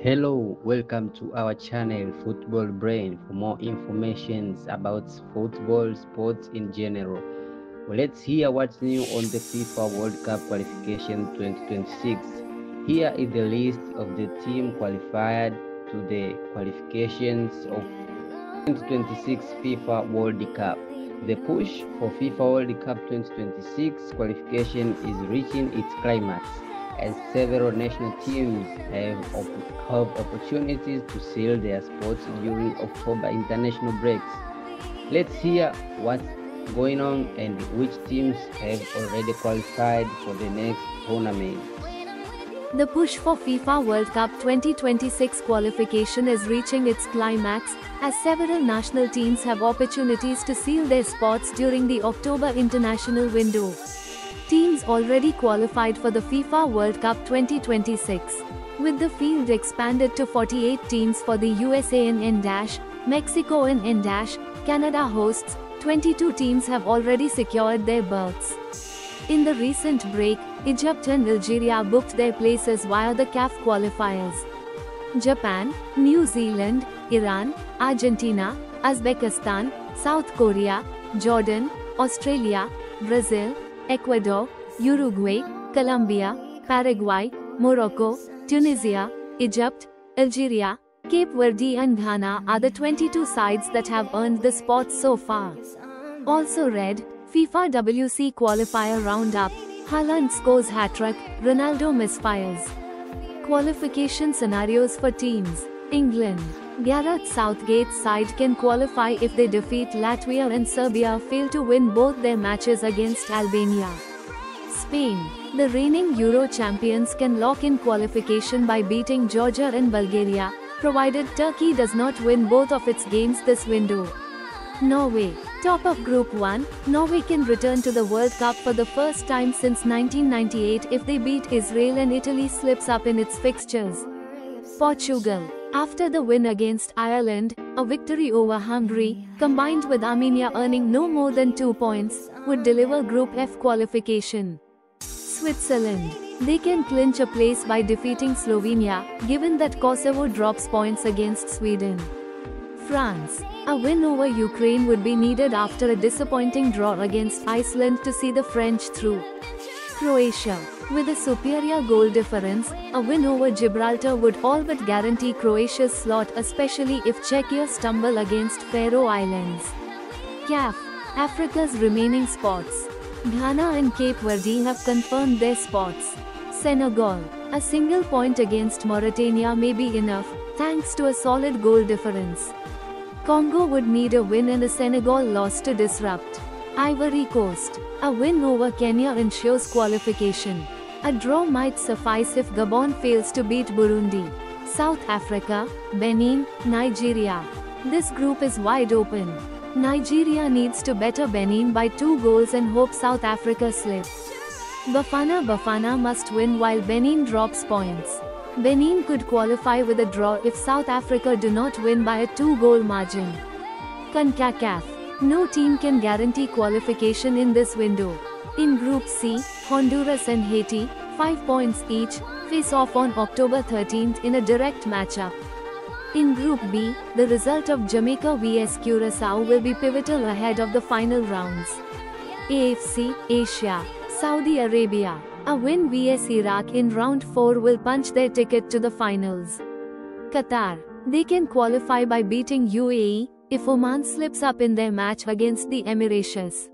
Hello, welcome to our channel Football Brain for more information about football sports in general. Let's hear what's new on the FIFA World Cup qualification 2026. Here is the list of the team qualified to the qualifications of 2026 FIFA World Cup. The push for FIFA World Cup 2026 qualification is reaching its climax, as several national teams have opportunities to seal their spots during October international breaks. Let's hear what's going on and which teams have already qualified for the next tournament. The push for FIFA World Cup 2026 qualification is reaching its climax, as several national teams have opportunities to seal their spots during the October international window. Teams already qualified for the FIFA World Cup 2026. With the field expanded to 48 teams for the USA and N-, Mexico and N-, Canada hosts, 22 teams have already secured their berths. In the recent break, Egypt and Algeria booked their places via the CAF qualifiers. Japan, New Zealand, Iran, Argentina, Uzbekistan, South Korea, Jordan, Australia, Brazil, Ecuador, Uruguay, Colombia, Paraguay, Morocco, Tunisia, Egypt, Algeria, Cape Verde and Ghana are the 22 sides that have earned the spot so far. Also read, FIFA WC qualifier roundup, Haaland scores hat-trick, Ronaldo misfires. Qualification scenarios for teams. England. Gareth Southgate's side can qualify if they defeat Latvia and Serbia fail to win both their matches against Albania. Spain. The reigning Euro champions can lock in qualification by beating Georgia and Bulgaria, provided Turkey does not win both of its games this window. Norway. Top of Group 1, Norway can return to the World Cup for the first time since 1998 if they beat Israel and Italy slips up in its fixtures. Portugal. After the win against Ireland, a victory over Hungary, combined with Armenia earning no more than 2 points, would deliver Group F qualification. Switzerland. They can clinch a place by defeating Slovenia, given that Kosovo drops points against Sweden. France. A win over Ukraine would be needed after a disappointing draw against Iceland to see the French through. Croatia. With a superior goal difference, a win over Gibraltar would all but guarantee Croatia's slot, especially if Czechia stumble against Faroe Islands. CAF. Africa's remaining spots. Ghana and Cape Verde have confirmed their spots. Senegal. A single point against Mauritania may be enough, thanks to a solid goal difference. Congo would need a win and a Senegal loss to disrupt. Ivory Coast. A win over Kenya ensures qualification. A draw might suffice if Gabon fails to beat Burundi. South Africa, Benin, Nigeria. This group is wide open. Nigeria needs to better Benin by 2 goals and hope South Africa slips. Bafana must win while Benin drops points. Benin could qualify with a draw if South Africa do not win by a 2-goal margin. CONCACAF. No team can guarantee qualification in this window. In Group C, Honduras and Haiti, 5 points each, face off on October 13th in a direct matchup. In Group B, the result of Jamaica vs Curaçao will be pivotal ahead of the final rounds. AFC, Asia. Saudi Arabia. A win vs Iraq in round 4 will punch their ticket to the finals. Qatar. They can qualify by beating UAE, if Oman slips up in their match against the Emirates.